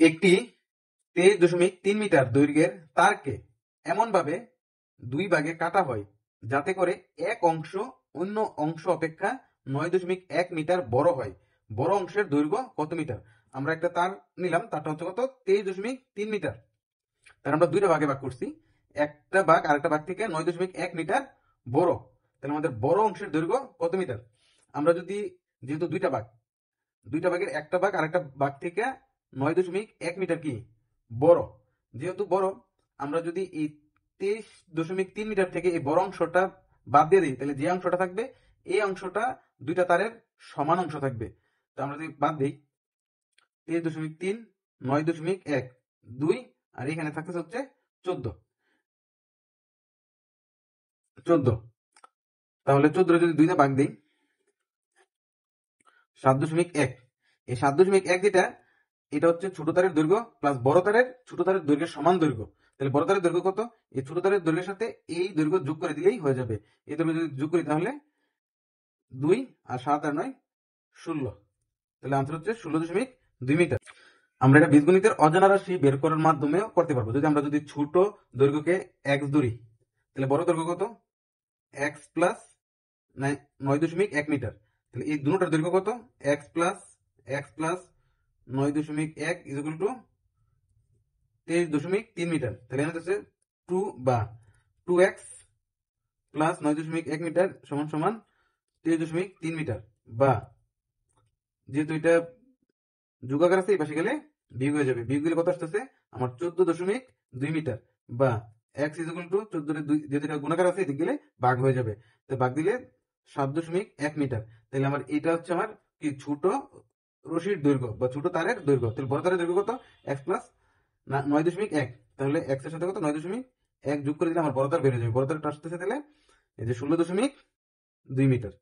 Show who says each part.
Speaker 1: একটি 23.3 মিটার দৈর্ঘ্যের তারকে এমনভাবে দুই ভাগে কাটা হয় যাতে করে এক অংশ অন্য অংশ অপেক্ষা 9.1 মিটার বড় হয়। বড় অংশের দৈর্ঘ্য কত মিটার? আমরা একটা তার নিলাম, তারটা হচ্ছে কত? 23.3 মিটার। তার আমরা দুইটা ভাগে ভাগ করছি, একটা ভাগ আরেকটা ভাগ থেকে 9.1 মিটার বড়। তাহলে আমাদের বড় অংশের দৈর্ঘ্য কত মিটার? আমরা যদি, যেহেতু দুইটা ভাগের একটা ভাগ আরেকটা ভাগ থেকে 9.1 মিটার কি বড়, যেহেতু বড়, আমরা যদি এই 23.3 মিটার থেকে এই বড় অংশটা বাদ দিয়ে দিই, তাহলে যে অংশটা থাকবে এই অংশটা দুইটা তারের সমান অংশ থাকবে। তো আমরা যদি বাদ দিই 23.3, 9.1, 2, আর এখানে থাকতেছে হচ্ছে 14, তাহলে 14 যদি দুইটা ভাগ দিই 7.1, এই 7.1 যেটা, এটা হচ্ছে ছোট তারের দৈর্ঘ্য প্লাস বড় তারের ছোট তারের দৈর্ঘ্যের সমান দৈর্ঘ্য। তাহলে বড় তারের দৈর্ঘ্য কত? এই ছোট তারের দৈর্ঘ্যের সাথে এই দৈর্ঘ্য যোগ করে দিলেই হয়ে যাবে। এই দৈর্ঘ্য যদি যোগ করি তাহলে 2 আর 7 আর 9 16, তাহলে আনসার হচ্ছে 16.2 মিটার। আমরা এটা বীজগণিতের অজানা রাশি বের করার মাধ্যমেও করতে পারবো। আমরা যদি ছোট দৈর্ঘ্যকে x ধরি, তাহলে বড় দৈর্ঘ্য কত? x plus 9.1 metre. তাহলে এই দুটোটার দৈর্ঘ্য কত? x plus 9.1 is equal to 23.3 metre. তাহলে এখানে হচ্ছে 2 বা 2x প্লাস 9.1 মিটার সমান সমান 23.3 মিটার, বা যেহেতু এটা যোগাকার আছে এই পাশে গেলে বিয়োগ হয়ে যাবে, বিয়োগ দিলে কত আসতেছে আমার? 14.2 মিটার, বা x ইজ ইকুয়াল টু 14 যেহেতু এটা গুণাকার আছে এদিক গেলে ভাগ হয়ে যাবে, তো ভাগ দিলে 7.1 মিটার। তাহলে আমার এটা হচ্ছে আমার কি ছোট রশির দৈর্ঘ্য বা ছোট তারের দৈর্ঘ্য। তাহলে বড় তারের দৈর্ঘ্য কত? x প্লাস 9.1, তাহলে x এর সাথে কত? 9.1 যোগ করে দিলে আমার বড় তার বেড়ে যাবে। বড় তারটা আসতেছে তাহলে এই যে 16.2 মিটার।